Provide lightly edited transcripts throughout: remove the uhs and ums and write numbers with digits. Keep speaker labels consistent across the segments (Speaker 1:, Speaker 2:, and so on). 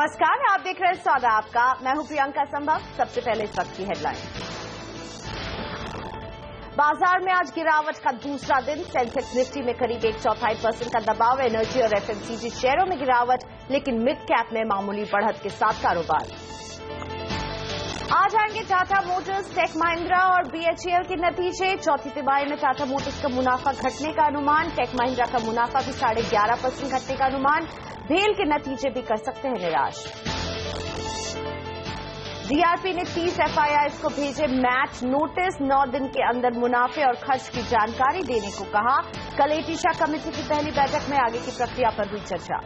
Speaker 1: नमस्कार, आप देख रहे हैं सौदा आपका। मैं हूं प्रियंका संभव। सबसे पहले इस वक्त की हेडलाइन। बाजार में आज गिरावट का दूसरा दिन। सेंसेक्स निफ्टी में करीब 1/4% का दबाव। एनर्जी और एफएमसीजी शेयरों में गिरावट, लेकिन मिड कैप में मामूली बढ़त के साथ कारोबार। आज आएंगे टाटा मोटर्स, टेक महिंद्रा और बीएचईएल के नतीजे। चौथी तिमाही में टाटा मोटर्स का मुनाफा घटने का अनुमान। टेक महिंद्रा का मुनाफा भी 11.5% घटने का अनुमान। भेल के नतीजे भी कर सकते हैं निराश। डीआरपी ने 30 एफआईआईस को भेजे मैच नोटिस। 9 दिन के अंदर मुनाफे और खर्च की जानकारी देने को कहा। कल एटीशा कमेटी की पहली बैठक में आगे की प्रक्रिया पर हुई चर्चा।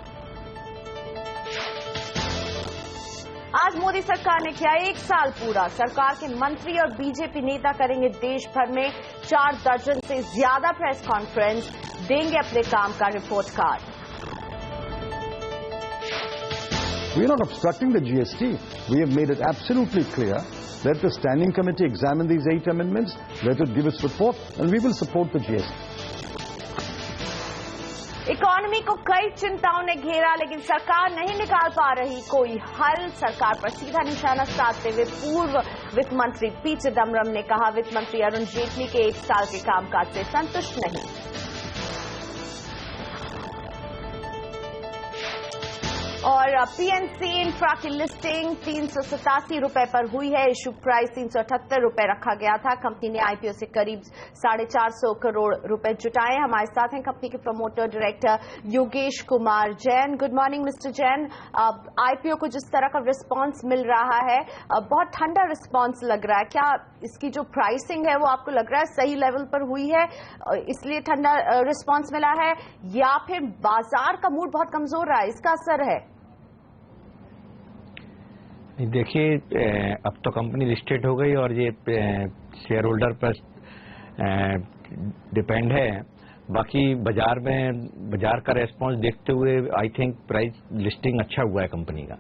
Speaker 1: आज मोदी सरकार ने किया 1 साल पूरा। सरकार के मंत्री और बीजेपी नेता करेंगे देश भर में 4 दर्जन से ज्यादा प्रेस कॉन्फ्रेंस, देंगे अपने काम का report card.
Speaker 2: We are not obstructing the GST. We have made it absolutely clear. Let the standing committee examine these 8 amendments, let it give its report, and we will support the GST.
Speaker 1: Economy को कई चिंताओं ने घेरा, लेकिन सरकार नहीं निकाल पा रही कोई हल। सरकार पर सीधा निशाना साधते हुए पूर्व वित्त मंत्री पी चिदम्बरम ने कहा, वित्त मंत्री अरुण जेटली के 1 साल के कामकाज से संतुष्ट नहीं। और पीएनसी इंफ्रा की लिस्टिंग 387 रुपए पर हुई है। इशू प्राइस 378 रुपए रखा गया था। कंपनी ने आईपीओ से करीब 450 करोड़ रुपए जुटाए। हमारे साथ हैं कंपनी के promoter director Yogesh Kumar Jain. Good morning mister Jain. IPO को जिस तरह का रिस्पांस मिल रहा है, बहुत ठंडा रिस्पांस लग रहा है। क्या इसकी जो प्राइसिंग है वो आपको लग रहा है सही लेवल पर हुई है, इसलिए ठंडा रिस्पांस मिला है, या फिर बाजार का मूड बहुत कमजोर रहा है, इसका असर है?
Speaker 3: देखिए, अब तो कंपनी लिस्टेड हो गई और ये शेयर होल्डर पर डिपेंड है। बाकी बाजार का रेस्पॉन्स देखते हुए आई थिंक प्राइस लिस्टिंग अच्छा हुआ है कंपनी का।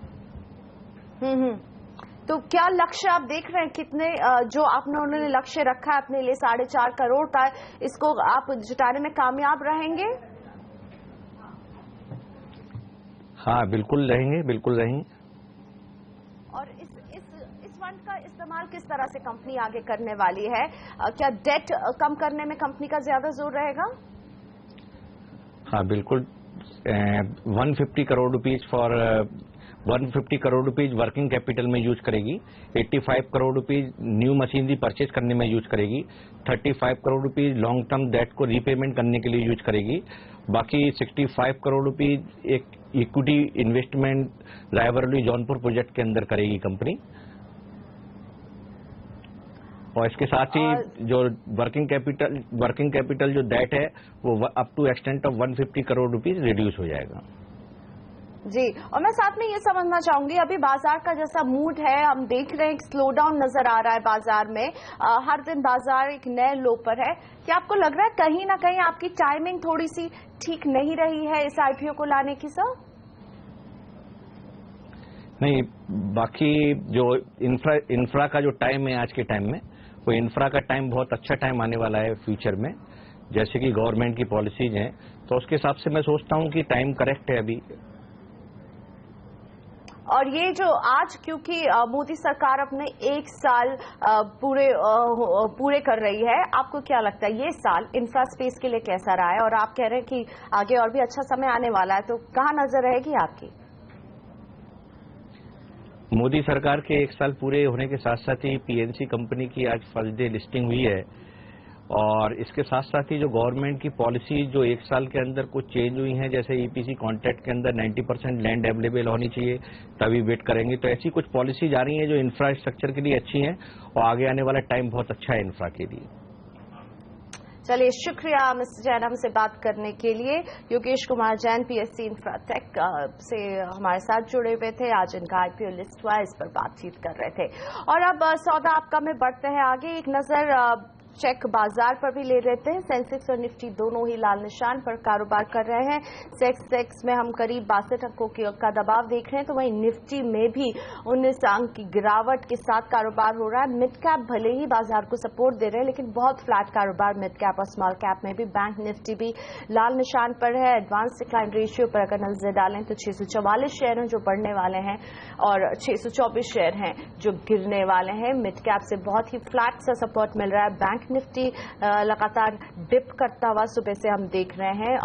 Speaker 1: तो क्या लक्ष्य आप देख रहे हैं, कितने जो उन्होंने लक्ष्य रखा है अपने लिए 4.5 करोड़ का, इसको आप जुटाने में कामयाब रहेंगे?
Speaker 3: हाँ, बिल्कुल रहेंगे।
Speaker 1: और इस फंड का इस्तेमाल किस तरह से कंपनी आगे करने वाली है? क्या डेट कम करने में कंपनी का ज्यादा जोर रहेगा?
Speaker 3: हाँ, बिल्कुल। 150 crore rupees 150 crore rupees working capital में यूज करेगी। 85 crore rupees new machinery purchase करने में यूज करेगी। 35 crore rupees long term debt को रीपेमेंट करने के लिए यूज करेगी। बाकी 65 करोड़ रुपीज एक equity investment Raebareli Jaunpur project के अंदर करेगी कंपनी। और इसके साथ ही जो वर्किंग कैपिटल जो डेट है वो up to extent of 150 crore rupees reduce हो जाएगा।
Speaker 1: जी, और मैं साथ में ये समझना चाहूंगी, अभी बाजार का जैसा मूड है, हम देख रहे हैं कि स्लो डाउन नजर आ रहा है बाजार में। हर दिन बाजार एक नए लो पर है। क्या आपको लग रहा है कहीं ना कहीं आपकी टाइमिंग थोड़ी सी ठीक नहीं रही है इस आईपीओ को लाने की? सर
Speaker 3: नहीं, बाकी जो इंफ्रा का जो टाइम है आज के टाइम में, वो इंफ्रा का टाइम बहुत अच्छा टाइम आने वाला है फ्यूचर में। जैसे कि गवर्नमेंट की पॉलिसीज हैं, तो उसके हिसाब से मैं सोचता हूं कि टाइम करेक्ट है अभी।
Speaker 1: और ये जो आज, क्योंकि मोदी सरकार अपने 1 साल पूरे कर रही है, आपको क्या लगता है ये साल इंफ्रा स्पेस के लिए कैसा रहा है? और आप कह रहे हैं कि आगे और भी अच्छा समय आने वाला है, तो कहाँ नजर रहेगी आपकी?
Speaker 3: मोदी सरकार के 1 साल पूरे होने के साथ साथ ही पीएनसी कंपनी की आज फर्स्ट डे लिस्टिंग हुई है। और इसके साथ साथ ही जो गवर्नमेंट की पॉलिसी जो 1 साल के अंदर कुछ चेंज हुई हैं, जैसे ईपीसी कॉन्ट्रैक्ट के अंदर 90% लैंड अवेलेबल होनी चाहिए तभी बिड करेंगे, तो ऐसी कुछ पॉलिसीज आ रही हैं जो इंफ्रास्ट्रक्चर के लिए अच्छी हैं और आगे आने वाला टाइम बहुत अच्छा है इंफ्रा के लिए।
Speaker 1: चलिए, शुक्रिया मिस्टर जैन हमसे बात करने के लिए। योगेश कुमार जैन पीएससी इंफ्राटेक से हमारे साथ जुड़े हुए थे। आज इनका आईपीओ लिस्ट हुआ, इस पर बातचीत कर रहे थे। और अब सौदा आपका में बढ़ते हैं आगे। एक नजर चेक बाजार पर भी ले लेते हैं। सेंसेक्स और निफ्टी दोनों ही लाल निशान पर कारोबार कर रहे हैं। सेंसेक्स में हम करीब 62 अंकों का दबाव देख रहे हैं, तो वहीं निफ्टी में भी 19 अंक की गिरावट के साथ कारोबार हो रहा है। मिड कैप भले ही बाजार को सपोर्ट दे रहे हैं, लेकिन बहुत फ्लैट कारोबार मिड कैप और स्मॉल कैप में भी। बैंक निफ्टी भी लाल निशान पर है। एडवांस डिक्लाइन रेशियो पर अगर नजर डालें तो 644 शेयर हैं जो बढ़ने वाले हैं और 624 शेयर हैं जो गिरने वाले हैं। मिड कैप से बहुत ही फ्लैट सा सपोर्ट मिल रहा है। बैंक निफ्टी लगातार डिप करता हुआ सुबह से हम देख रहे हैं।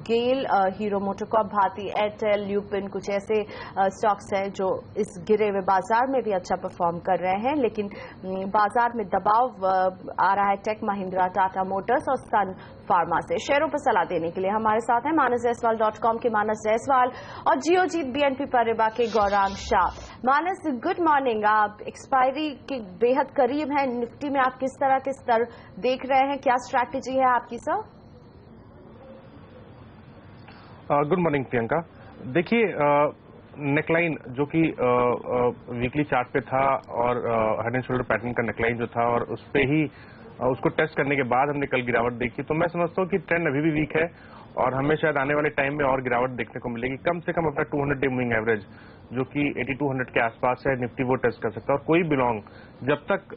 Speaker 1: गेल, हीरो मोटोकॉर्प, भारती एयरटेल, ल्यूपिन कुछ ऐसे स्टॉक्स हैं जो इस गिरे हुए बाजार में भी अच्छा परफॉर्म कर रहे हैं, लेकिन बाजार में दबाव आ रहा है टेक महिंद्रा, टाटा मोटर्स और सन फार्मा से। शेयरों पर सलाह देने के लिए हमारे साथ हैं manasjaiswal.com के मानस जायसवाल और जियोजीत BNP पारिबा के गौरांग शाह। मानस, गुड मॉर्निंग। आप एक्सपायरी के बेहद करीब हैं, निफ्टी में आप किस तरह के स्तर देख रहे हैं, क्या स्ट्रैटेजी है आपकी सर?
Speaker 4: Good morning Priyanka. देखिए, नेकलाइन जो कि वीकली चार्ट पे था और हेड एंड शोल्डर पैटर्न का नेकलाइन जो था और उस पे ही उसको टेस्ट करने के बाद हमने कल गिरावट देखी, तो मैं समझता हूँ कि ट्रेंड अभी भी वीक है और हमें शायद आने वाले टाइम में और गिरावट देखने को मिलेगी। कम से कम अपना 200 डे मूविंग एवरेज जो कि 8200 के आसपास है, निफ्टी वो टेस्ट कर सकता है। और कोई बिलोंग जब तक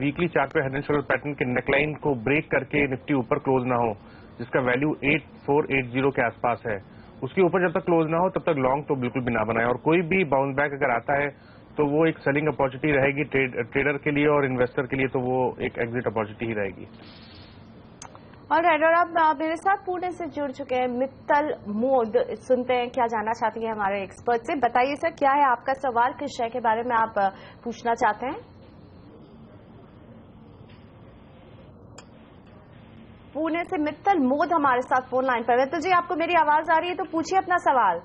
Speaker 4: वीकली चार्ट पे हेड एंड शोल्डर पैटर्न के नेकलाइन को ब्रेक करके निफ्टी ऊपर क्लोज ना हो, जिसका वैल्यू 8480 के आसपास है, उसके ऊपर जब तक क्लोज ना हो तब तक लॉन्ग तो बिल्कुल भी ना बनाए। और कोई भी बाउंस बैक अगर आता है तो वो एक सेलिंग अपॉर्चुनिटी रहेगी ट्रेडर के लिए और इन्वेस्टर के लिए, तो वो एक एग्जिट अपॉर्चुनिटी ही रहेगी।
Speaker 1: और आप मेरे साथ पुणे से जुड़ चुके हैं। मित्तल मोद, सुनते हैं क्या जानना चाहती हैं हमारे एक्सपर्ट से। बताइए सर, क्या है आपका सवाल, किस शेयर के बारे में आप पूछना चाहते हैं? पुणे से मित्तल मोद हमारे साथ फोन लाइन पर है। तो जी, आपको मेरी आवाज आ रही है तो पूछिए अपना सवाल।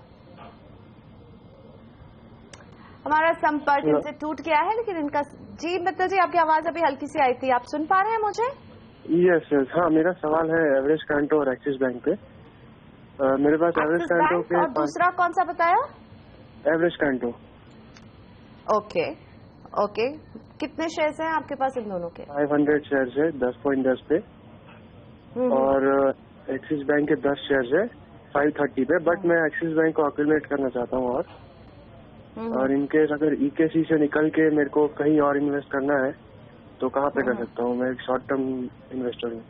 Speaker 1: हमारा संपर्क इनसे टूट गया है, लेकिन इनका जी मित्तल जी, आपकी आवाज अभी हल्की सी आई थी, आप सुन पा रहे हैं मुझे?
Speaker 5: यस यस, हाँ, मेरा सवाल है एवरेज कांटो और एक्सिस बैंक पे। मेरे पास एवरेज कांटो के,
Speaker 1: और दूसरा कौन सा बताया?
Speaker 5: एवरेज कांटो।
Speaker 1: ओके ओके, कितने शेयर्स हैं आपके पास इन दोनों के?
Speaker 5: 500 शेयर्स है 10.10 पे और एक्सिस बैंक के 10 शेयर्स है 530 पे। बट मैं एक्सिस बैंक को एक्यूमुलेट करना चाहता हूँ और इनकेस अगर EKC से निकल के मेरे को कहीं और इन्वेस्ट करना है तो कहाँ पे कर सकता हूँ? मैं एक शॉर्ट टर्म इन्वेस्टर हूँ।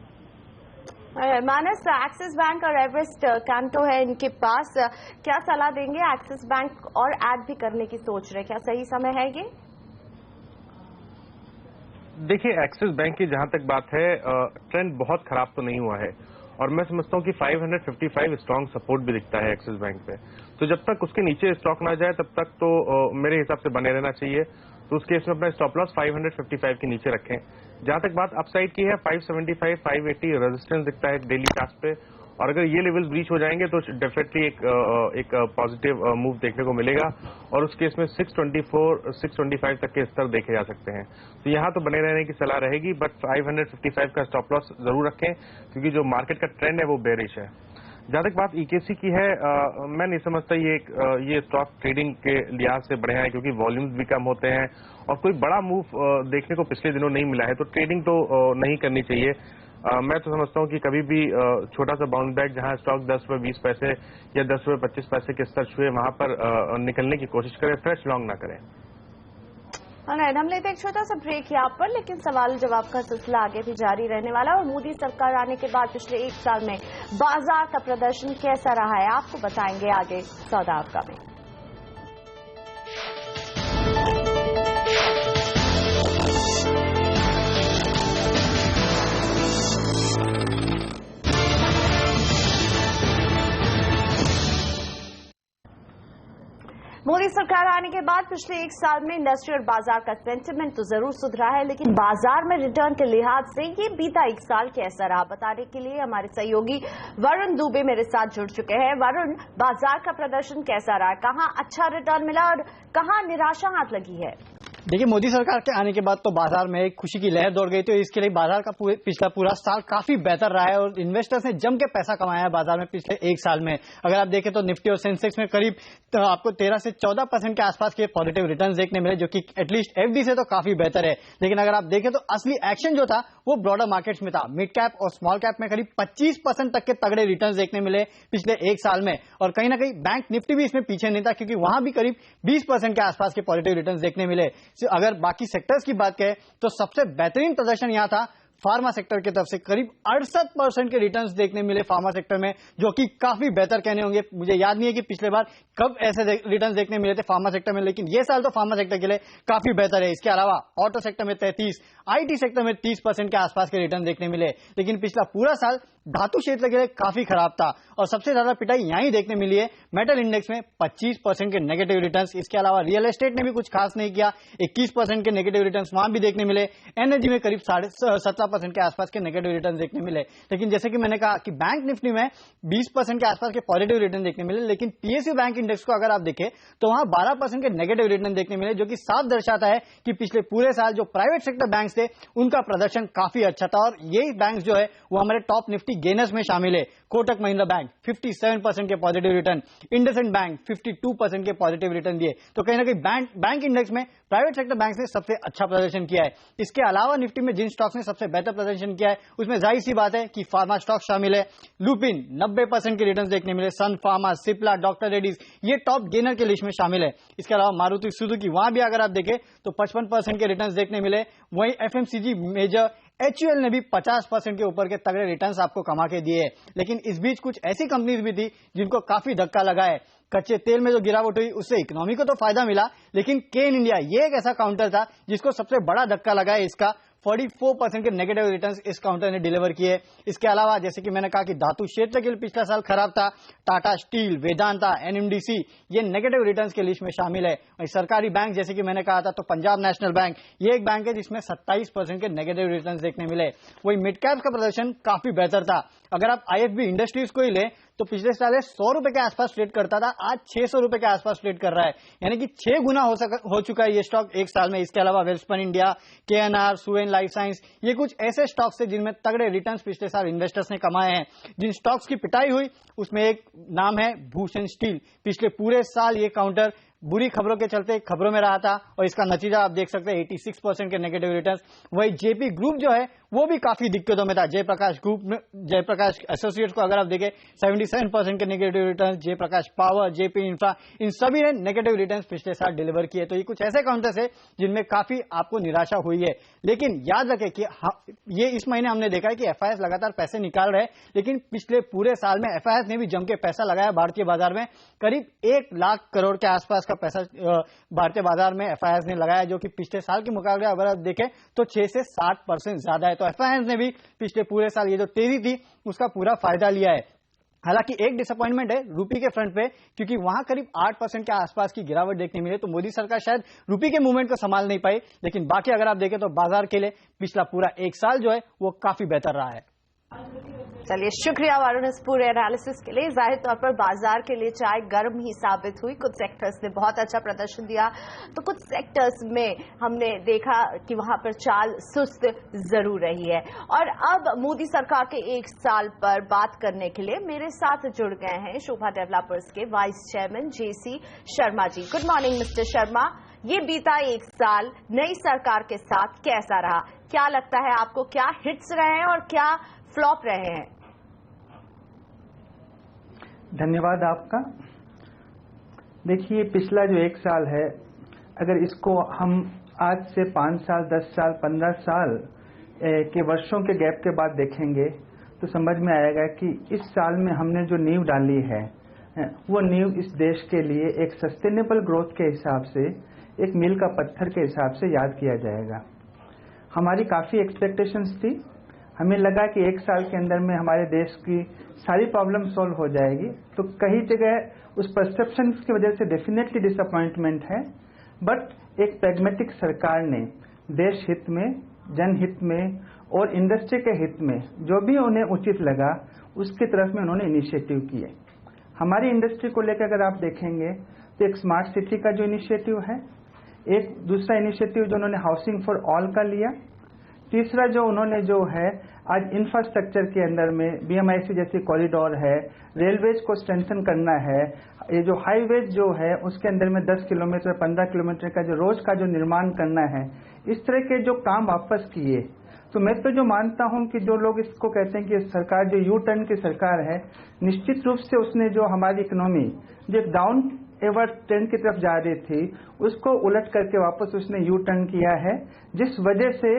Speaker 1: मानस, एक्सिस बैंक और एवरेस्ट कांटो है इनके पास, क्या सलाह देंगे? एक्सिस बैंक और ऐड भी करने की सोच रहे, क्या सही समय है ये?
Speaker 4: देखिए, एक्सिस बैंक की जहां तक बात है, ट्रेंड बहुत खराब तो नहीं हुआ है और मैं समझता हूं कि 555 स्ट्रॉन्ग सपोर्ट भी दिखता है एक्सिस बैंक पे। तो जब तक उसके नीचे स्टॉक ना जाए तब तक तो मेरे हिसाब से बने रहना चाहिए। तो उस केस में अपना स्टॉप लॉस 555 के नीचे रखें। जहां तक बात अपसाइड की है, 575 580 रेजिस्टेंस दिखता है डेली चार्ट पे और अगर ये लेवल्स ब्रीच हो जाएंगे तो डेफिनेटली एक पॉजिटिव मूव देखने को मिलेगा और उस केस में 624 625 तक के स्तर देखे जा सकते हैं। तो यहाँ तो बने रहने की सलाह रहेगी, बट 555 का स्टॉप लॉस जरूर रखें क्योंकि जो मार्केट का ट्रेंड है वो बेरिश है। जहां तक बात EKC की है, मैं नहीं समझता ये स्टॉक ट्रेडिंग के लिहाज से बढ़िया है क्योंकि वॉल्यूम्स भी कम होते हैं और कोई बड़ा मूव देखने को पिछले दिनों नहीं मिला है, तो ट्रेडिंग तो नहीं करनी चाहिए। मैं तो समझता हूँ कि कभी भी छोटा सा बाउंस बैक जहां स्टॉक 10 रुपए 20 पैसे या 10 रुपए 25 पैसे के स्तर छुए वहां पर निकलने की कोशिश करें, फ्रेश लॉन्ग ना करें।
Speaker 1: हम लेते हैं एक छोटा सा ब्रेक यहाँ पर, लेकिन सवाल जवाब का सिलसिला आगे भी जारी रहने वाला है। और मोदी सरकार आने के बाद पिछले 1 साल में बाजार का प्रदर्शन कैसा रहा है आपको बताएंगे आगे सौदा आपका में। मोदी सरकार आने के बाद पिछले 1 साल में इंडस्ट्री और बाजार का सेंटिमेंट तो जरूर सुधरा है, लेकिन बाजार में रिटर्न के लिहाज से ये बीता 1 साल कैसा रहा, बताने के लिए हमारे सहयोगी वरुण दुबे मेरे साथ जुड़ चुके हैं। वरुण, बाजार का प्रदर्शन कैसा रहा, कहां अच्छा रिटर्न मिला और कहां निराशा हाथ लगी है?
Speaker 6: देखिए, मोदी सरकार के आने के बाद तो बाजार में एक खुशी की लहर दौड़ गई, तो इसके लिए बाजार का पिछला पूरा साल काफी बेहतर रहा है और इन्वेस्टर्स ने जम के पैसा कमाया है बाजार में पिछले एक साल में। अगर आप देखें तो निफ्टी और सेंसेक्स में करीब तो आपको 13 से 14% के आसपास के पॉजिटिव रिटर्न्स देखने मिले, जो कि एटलीस्ट एफडी से तो काफी बेहतर है। लेकिन अगर आप देखें तो असली एक्शन जो था वो ब्रॉडर मार्केट्स में था। मिड कैप और स्मॉल कैप में करीब 25% तक के तगड़े रिटर्न्स देखने मिले पिछले एक साल में, और कहीं ना कहीं बैंक निफ्टी भी इसमें पीछे नहीं था, क्योंकि वहां भी करीब 20% के आसपास के पॉजिटिव रिटर्न्स देखने मिले। अगर बाकी सेक्टर्स की बात करें तो सबसे बेहतरीन प्रदर्शन यहां था फार्मा सेक्टर की तरफ से, करीब 68% के रिटर्न्स देखने मिले फार्मा सेक्टर में, जो कि काफी बेहतर कहने होंगे। मुझे याद नहीं है कि पिछले बार कब ऐसे रिटर्न्स देखने मिले थे फार्मा सेक्टर में, लेकिन ये साल तो फार्मा सेक्टर के लिए काफी बेहतर है। इसके अलावा ऑटो सेक्टर में 33, आईटी सेक्टर में 30% के आसपास के रिटर्न देखने मिले। लेकिन पिछला पूरा साल धातु क्षेत्र के लिए काफी खराब था और सबसे ज्यादा पिटाई यहीं देखने मिली है मेटल इंडेक्स में 25% के नेगेटिव रिटर्न्स। इसके अलावा रियल एस्टेट ने भी कुछ खास नहीं किया, 21% के नेगेटिव रिटर्न्स वहां भी देखने मिले। एनर्जी में करीब 17% के आसपास के नेगेटिव रिटर्न देखने मिले। लेकिन जैसे कि मैंने कहा कि बैंक निफ्टी में 20% के आसपास के पॉजिटिव रिटर्न देखने मिले, लेकिन पीएसयू बैंक इंडेक्स को अगर आप देखें तो वहां 12% के नेगेटिव रिटर्न देखने मिले, जो कि साफ दर्शाता है कि पिछले पूरे साल जो प्राइवेट सेक्टर बैंक्स थे उनका प्रदर्शन काफी अच्छा था। और यही बैंक जो है वो हमारे टॉप निफ्टी गेनर्स में शामिल है। कोटक महिंद्रा बैंक 57% के पॉजिटिव रिटर्न, इंडसइंड बैंक 52% के पॉजिटिव रिटर्न दिए। तो कहीं ना कहीं बैंक इंडेक्स में प्राइवेट सेक्टर बैंक्स ने सबसे अच्छा प्रदर्शन किया है। इसके अलावा निफ्टी में जिन स्टॉक्स ने सबसे बेहतर प्रदर्शन किया है उसमें जाहिर सी बात है कि फार्मा स्टॉक शामिल है। लुपिन 90% के रिटर्न देखने मिले, सन फार्मा, सिप्ला, डॉक्टर रेड्डीज ये टॉप गेनर के लिस्ट में शामिल है। इसके अलावा मारुति सुजुकी वहां भी अगर आप देखें तो 55% के रिटर्न देखने मिले। वहीं एफएमसीजी मेजर एचयूएल ने भी 50% के ऊपर के तगड़े रिटर्न्स आपको कमा के दिए। लेकिन इस बीच कुछ ऐसी कंपनीज भी थी जिनको काफी धक्का लगा है। कच्चे तेल में जो गिरावट हुई उससे इकोनॉमी को तो फायदा मिला, लेकिन केन इंडिया ये एक ऐसा काउंटर था जिसको सबसे बड़ा धक्का लगा है। इसका 44% के नेगेटिव रिटर्न्स इस काउंटर ने डिलीवर किए। इसके अलावा जैसे कि मैंने कहा कि धातु क्षेत्र के लिए पिछला साल खराब था, टाटा स्टील, वेदांता, एनएमडीसी ये नेगेटिव रिटर्न्स के लिस्ट में शामिल है। वहीं सरकारी बैंक जैसे कि मैंने कहा था तो पंजाब नेशनल बैंक ये एक बैंक है जिसमें 27% के नेगेटिव रिटर्न्स देखने मिले। वही मिड कैप्स का प्रदर्शन काफी बेहतर था। अगर आप आईएफबी इंडस्ट्रीज को ही ले तो पिछले साल 100 रुपए के आसपास ट्रेड करता था, आज 600 रुपए के आसपास ट्रेड कर रहा है, यानी कि 6 गुना हो चुका है ये स्टॉक एक साल में। इसके अलावा Welspun India, KNR, Suven life science ये कुछ ऐसे स्टॉक्स थे जिनमें तगड़े रिटर्न्स पिछले साल इन्वेस्टर्स ने कमाए हैं। जिन स्टॉक्स की पिटाई हुई उसमें एक नाम है भूषण स्टील। पिछले पूरे साल ये काउंटर बुरी खबरों के चलते खबरों में रहा था और इसका नतीजा आप देख सकते हैं 86% के नेगेटिव रिटर्न्स। वही जेपी ग्रुप जो है वो भी काफी दिक्कतों में था। जयप्रकाश ग्रुप में जयप्रकाश एसोसिएट्स को अगर आप देखें 77% के नेगेटिव रिटर्न्स, जयप्रकाश पावर, जेपी इंफ्रा इन सभी ने नेगेटिव रिटर्न्स पिछले साल डिलीवर किए। तो ये कुछ ऐसे काउंटर्स है जिनमें काफी आपको निराशा हुई है। लेकिन याद रखें कि ये इस महीने हमने देखा है कि एफआईएस लगातार पैसे निकाल रहे हैं, लेकिन पिछले पूरे साल में एफआईएस ने भी जम के पैसा लगाया भारतीय बाजार में। करीब 1 लाख करोड़ के आसपास का पैसा भारतीय बाजार में एफआईएस ने लगाया, जो कि पिछले साल के मुकाबले अगर आप देखें तो 6 से 60% ज्यादा है। तो एफआईएस ने भी पिछले पूरे साल ये जो तेजी थी उसका पूरा फायदा लिया है। हालांकि एक डिसअपॉइंटमेंट है रूपी के फ्रंट पे, क्योंकि वहां करीब 8% के आसपास की गिरावट देखने मिली। तो मोदी सरकार शायद रूपी के मूवमेंट को संभाल नहीं पाई, लेकिन बाकी अगर आप देखें तो बाजार के लिए पिछला पूरा एक साल जो है वो काफी बेहतर रहा है।
Speaker 1: चलिए, शुक्रिया वरुण इस पूरे एनालिसिस के लिए। जाहिर तौर पर बाजार के लिए चाय गर्म ही साबित हुई। कुछ सेक्टर्स ने बहुत अच्छा प्रदर्शन दिया तो कुछ सेक्टर्स में हमने देखा कि वहां पर चाल सुस्त जरूर रही है। और अब मोदी सरकार के एक साल पर बात करने के लिए मेरे साथ जुड़ गए हैं शोभा डेवलपर्स के vice chairman JC Sharma ji. Good morning mister Sharma. ये बीता एक साल नई सरकार के साथ कैसा रहा? क्या लगता है आपको, क्या हिट्स रहे हैं और क्या फ्लॉप रहे हैं?
Speaker 7: धन्यवाद आपका। देखिए, पिछला जो एक साल है अगर इसको हम आज से 5 साल, 10 साल, 15 साल के वर्षों के गैप के बाद देखेंगे तो समझ में आएगा कि इस साल में हमने जो नींव डाली है वो नींव इस देश के लिए एक सस्टेनेबल ग्रोथ के हिसाब से, एक मील का पत्थर के हिसाब से याद किया जाएगा। हमारी काफ़ी एक्सपेक्टेशंस थी। हमें लगा कि एक साल के अंदर में हमारे देश की सारी प्रॉब्लम सॉल्व हो जाएगी, तो कई जगह उस परसेप्शन की वजह से डेफिनेटली डिसअपॉइंटमेंट है। बट एक प्रैग्मेटिक सरकार ने देश हित में, जनहित में और इंडस्ट्री के हित में जो भी उन्हें उचित लगा उसकी तरफ में उन्होंने इनिशिएटिव किए। हमारी इंडस्ट्री को लेकर अगर आप देखेंगे तो एक स्मार्ट सिटी का जो इनिशिएटिव है, एक दूसरा इनिशिएटिव जो उन्होंने हाउसिंग फॉर ऑल का लिया। तीसरा जो उन्होंने जो है आज इंफ्रास्ट्रक्चर के अंदर में BMIC जैसी कॉरिडोर है, रेलवेज को स्ट्रेंथन करना है, ये जो हाईवेज जो है उसके अंदर में 10 किलोमीटर 15 किलोमीटर का जो रोज का जो निर्माण करना है, इस तरह के जो काम वापस किए। तो मैं तो जो मानता हूं कि जो लोग इसको कहते हैं कि सरकार जो यू टर्न की सरकार है, निश्चित रूप से उसने जो हमारी इकोनॉमी जो एक डाउन एवर ट्रेंड की तरफ जा रही थी उसको उलट करके वापस उसने यू टर्न किया है, जिस वजह से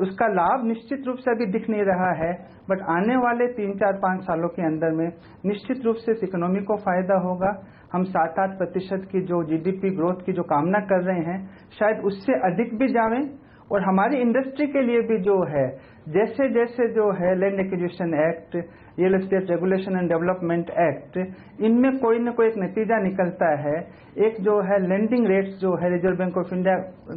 Speaker 7: उसका लाभ निश्चित रूप से अभी दिख नहीं रहा है, बट आने वाले 3-4-5 सालों के अंदर में निश्चित रूप से इस इकोनॉमी को फायदा होगा। हम 7-8% की जो GDP ग्रोथ की जो कामना कर रहे हैं शायद उससे अधिक भी जावें। और हमारी इंडस्ट्री के लिए भी जो है जैसे जैसे जो है land acquisition act, real estate regulation and development act, इनमें कोई न कोई एक नतीजा निकलता है। एक जो है लेंडिंग रेट्स जो है रिजर्व बैंक ऑफ इंडिया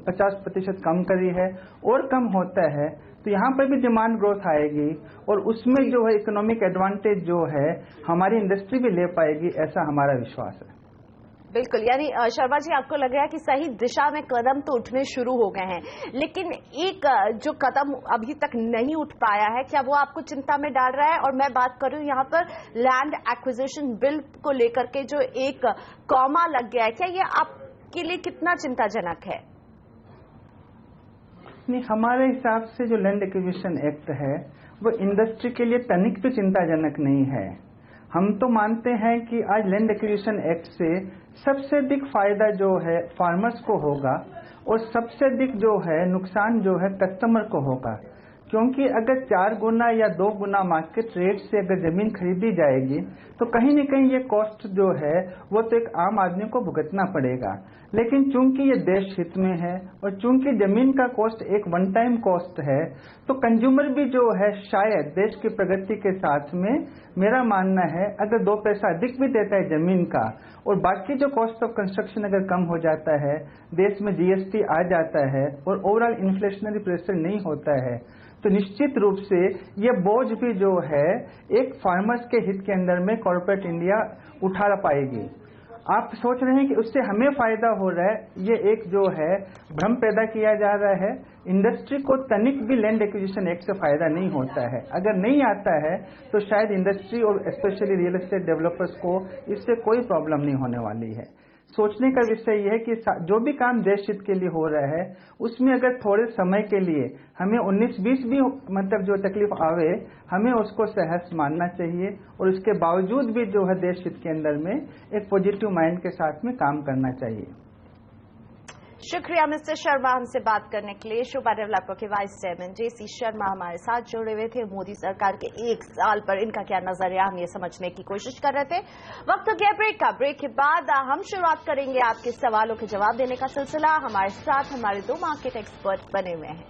Speaker 7: 50% कम करी है और कम होता है, तो यहाँ पर भी डिमांड ग्रोथ आएगी और उसमें जो है इकोनॉमिक एडवांटेज जो है हमारी इंडस्ट्री भी ले पाएगी, ऐसा हमारा विश्वास है।
Speaker 1: बिल्कुल, यानी शर्मा जी आपको लग रहा है कि सही दिशा में कदम तो उठने शुरू हो गए हैं, लेकिन एक जो कदम अभी तक नहीं उठ पाया है, क्या वो आपको चिंता में डाल रहा है? और मैं बात कर रही हूं यहाँ पर लैंड एक्विजिशन बिल को लेकर के जो एक कॉमा लग गया है, क्या ये आपके लिए कितना चिंताजनक है?
Speaker 7: नहीं, हमारे हिसाब से जो लैंड एक्विजिशन एक्ट है वो इंडस्ट्री के लिए तनिक भी चिंताजनक नहीं है। हम तो मानते हैं कि आज लैंड एक्विजिशन एक्ट से सबसे अधिक फायदा जो है फार्मर्स को होगा और सबसे अधिक जो है नुकसान जो है कस्टमर को होगा, क्योंकि अगर 4 गुना या 2 गुना मार्केट रेट से अगर जमीन खरीदी जाएगी तो कहीं न कहीं ये कॉस्ट जो है वो तो एक आम आदमी को भुगतना पड़ेगा। लेकिन चूंकि ये देश हित में है और चूंकि जमीन का कॉस्ट एक वन टाइम कॉस्ट है, तो कंज्यूमर भी जो है शायद देश की प्रगति के साथ में, मेरा मानना है अगर 2 पैसा अधिक भी देता है जमीन का और बाकी जो कॉस्ट ऑफ कंस्ट्रक्शन अगर कम हो जाता है, देश में GST आ जाता है और ओवरऑल इन्फ्लेशनरी प्रेशर नहीं होता है, तो निश्चित रूप से ये बोझ भी जो है एक फार्मर्स के हित के अंदर में कॉर्पोरेट इंडिया उठा पाएगी। आप सोच रहे हैं कि उससे हमें फायदा हो रहा है, ये एक जो है भ्रम पैदा किया जा रहा है। इंडस्ट्री को तनिक भी लैंड एक्विजिशन एक्ट से फायदा नहीं होता है। अगर नहीं आता है तो शायद इंडस्ट्री और स्पेशली रियल एस्टेट डेवलपर्स को इससे कोई प्रॉब्लम नहीं होने वाली है। सोचने का विषय यह है कि जो भी काम देश हित के लिए हो रहा है उसमें अगर थोड़े समय के लिए हमें 19-20 भी मतलब जो तकलीफ आवे, हमें उसको सहज मानना चाहिए और उसके बावजूद भी जो है देश हित के अंदर में एक पॉजिटिव माइंड के साथ में काम करना चाहिए।
Speaker 1: शुक्रिया मिस्टर शर्मा हमसे बात करने के लिए। शोभा डेवलपर के वाइस चेयरमैन JC शर्मा हमारे साथ जुड़े हुए थे। मोदी सरकार के 1 साल पर इनका क्या नजरिया, हम ये समझने की कोशिश कर रहे थे। वक्त हो गया ब्रेक का। ब्रेक के बाद हम शुरुआत करेंगे आपके सवालों के जवाब देने का सिलसिला। हमारे साथ हमारे 2 मार्केट एक्सपर्ट बने हुए हैं।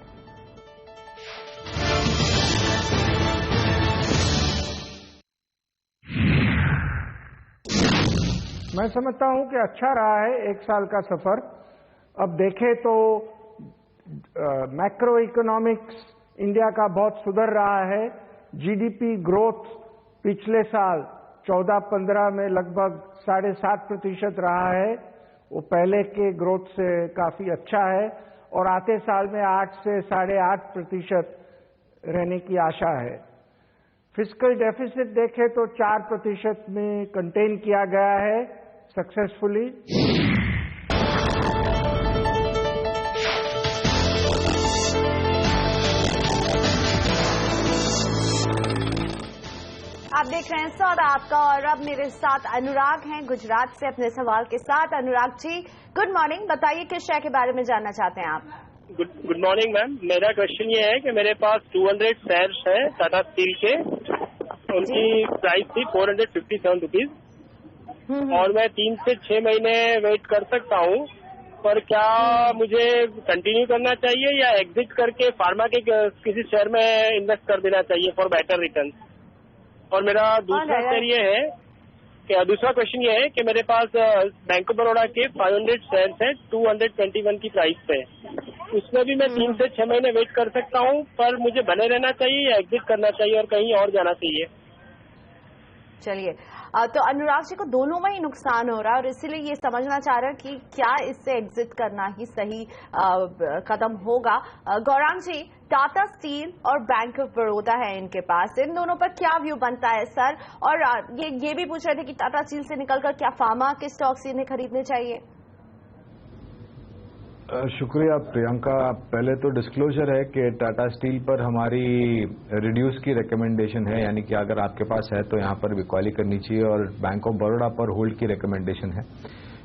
Speaker 8: मैं समझता हूं कि अच्छा रहा है 1 साल का सफर। अब देखें तो मैक्रो इकोनॉमिक्स इंडिया का बहुत सुधर रहा है। GDP ग्रोथ पिछले साल 14-15 में लगभग 7.5% रहा है, वो पहले के ग्रोथ से काफी अच्छा है और आते साल में 8 से 8.5% रहने की आशा है। फिस्कल डेफिसिट देखें तो 4% में कंटेन किया गया है सक्सेसफुली।
Speaker 1: आप देख रहे हैं सौदा आपका, और अब मेरे साथ अनुराग हैं गुजरात से अपने सवाल के साथ। अनुराग जी गुड मॉर्निंग, बताइए किस शेयर के बारे में जानना चाहते हैं आप?
Speaker 9: गुड मॉर्निंग मैम, मेरा क्वेश्चन ये है कि मेरे पास 200 शेयर्स है टाटा स्टील के, उनकी प्राइस थी 457 रुपीज और मैं 3 से 6 महीने वेट कर सकता हूँ, पर क्या मुझे कंटिन्यू करना चाहिए या एग्जिट करके फार्मा के किसी शेयर में इन्वेस्ट कर देना चाहिए फॉर बेटर रिटर्न? और मेरा दूसरा शेयर ये है कि दूसरा क्वेश्चन ये है कि मेरे पास बैंक ऑफ बड़ौदा के 500 शेयर्स हैं 221 की प्राइस पे, उसमें भी मैं 3 से 6 महीने वेट कर सकता हूँ, पर मुझे बने रहना चाहिए या एग्जिट करना चाहिए और कहीं और जाना चाहिए?
Speaker 1: चलिए, तो अनुराग जी को दोनों में ही नुकसान हो रहा है और इसीलिए ये समझना चाह रहे हैं कि क्या इससे एग्जिट करना ही सही कदम होगा। गौरांग जी, टाटा स्टील और बैंक ऑफ बड़ौदा है इनके पास, इन दोनों पर क्या व्यू बनता है सर? और ये भी पूछ रहे थे कि टाटा स्टील से निकलकर क्या फार्मा के स्टॉक्स इन्हें खरीदने चाहिए?
Speaker 10: शुक्रिया प्रियंका। पहले तो डिस्क्लोजर है कि टाटा स्टील पर हमारी रिड्यूस की रिकमेंडेशन है, यानी कि अगर आपके पास है तो यहाँ पर बिकवाली करनी चाहिए, और बैंक ऑफ बड़ौदा पर होल्ड की रिकमेंडेशन है।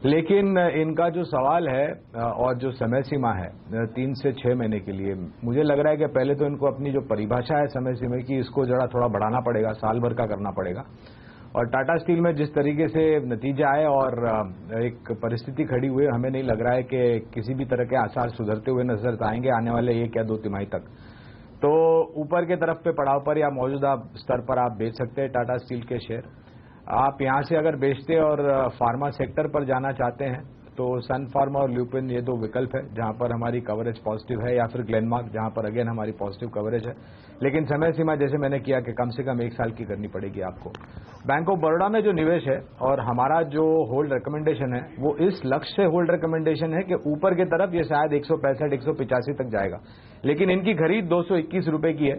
Speaker 10: लेकिन इनका जो सवाल है और जो समय सीमा है 3 से 6 महीने के लिए, मुझे लग रहा है कि पहले तो इनको अपनी जो परिभाषा है समय सीमा की, इसको जरा थोड़ा बढ़ाना पड़ेगा, साल भर का करना पड़ेगा। और टाटा स्टील में जिस तरीके से नतीजा है और एक परिस्थिति खड़ी हुई, हमें नहीं लग रहा है कि किसी भी तरह के आसार सुधरते हुए नजर आएंगे आने वाले 1 या 2 तिमाही तक। तो ऊपर के तरफ पे पड़ाव पर या मौजूदा स्तर पर आप बेच सकते हैं टाटा स्टील के शेयर। आप यहां से अगर बेचते और फार्मा सेक्टर पर जाना चाहते हैं तो सन फार्मा और ल्यूपिन ये 2 विकल्प है जहां पर हमारी कवरेज पॉजिटिव है, या फिर ग्लेनमार्क जहां पर अगेन हमारी पॉजिटिव कवरेज है। लेकिन समय सीमा जैसे मैंने किया कि कम से कम 1 साल की करनी पड़ेगी आपको। बैंक ऑफ बड़ौदा में जो निवेश है और हमारा जो होल्ड रिकमेंडेशन है वो इस लक्ष्य से होल्ड रिकमेंडेशन है कि ऊपर की तरफ ये शायद 165-185 तक जाएगा, लेकिन इनकी खरीद 221 रुपए की है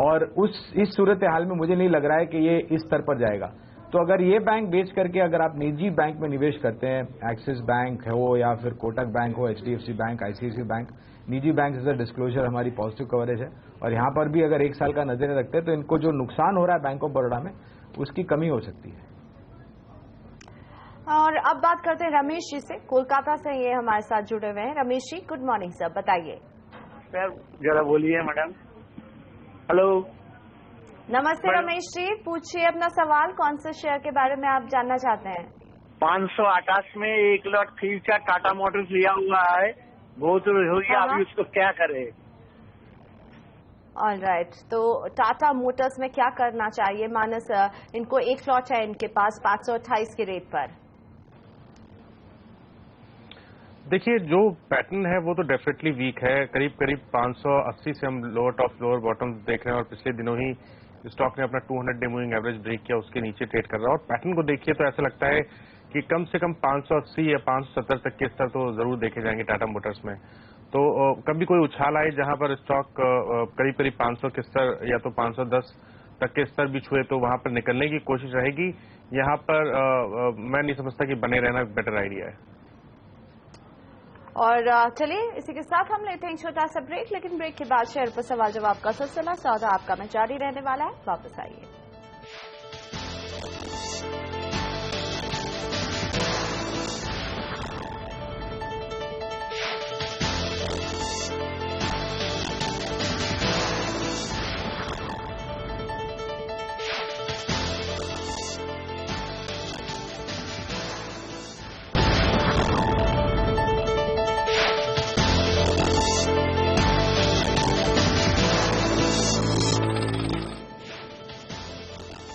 Speaker 10: और इस सूरत हाल में मुझे नहीं लग रहा है कि ये इस स्तर पर जाएगा। तो अगर ये बैंक बेच करके अगर आप निजी बैंक में निवेश करते हैं, एक्सिस बैंक हो या फिर कोटक बैंक हो, HDFC बैंक, ICICI बैंक, निजी बैंक से डिस्क्लोजर हमारी पॉजिटिव कवरेज है और यहाँ पर भी अगर 1 साल का नजर रखते हैं तो इनको जो नुकसान हो रहा है बैंक ऑफ बड़ौदा में उसकी कमी हो सकती है।
Speaker 1: और अब बात करते हैं रमेश जी से, कोलकाता से ये हमारे साथ जुड़े हुए हैं। Ramesh ji, good morning sir, बताइए।
Speaker 11: सर जरा बोलिए मैडम। हेलो,
Speaker 1: नमस्ते रमेश जी, पूछिए अपना सवाल, कौन से शेयर के बारे में आप जानना चाहते हैं?
Speaker 11: 528 में 1 लाख ठीक का टाटा मोटर्स लिया हुआ है, बहुत हो गया, अभी उसको क्या करे?
Speaker 1: ऑलराइट, तो टाटा मोटर्स में क्या करना चाहिए मानस? इनको 1 लॉट है इनके पास 528 के रेट पर।
Speaker 4: देखिए, जो पैटर्न है वो तो डेफिनेटली वीक है। करीब करीब 580 से हम लोअर टॉप लोअर बॉटम देख रहे हैं और पिछले दिनों ही स्टॉक ने अपना 200 डे मूविंग एवरेज ब्रेक किया, उसके नीचे ट्रेड कर रहा है। और पैटर्न को देखिए तो ऐसा लगता है कि कम से कम 580 या 570 तक के स्तर तो जरूर देखे जाएंगे टाटा मोटर्स में। तो कभी कोई उछाल आए जहां पर स्टॉक करीब करीब 500 के स्तर या तो 510 तक के स्तर भी छुए तो वहां पर निकलने की कोशिश रहेगी। यहाँ पर मैं नहीं समझता कि बने रहना बेटर आइडिया है।
Speaker 1: और चलिए इसी के साथ हम लेते हैं छोटा सा ब्रेक, लेकिन ब्रेक के बाद शेयर पर सवाल जवाब का सिलसिला सौदा आपका में जारी रहने वाला है। वापस आइए।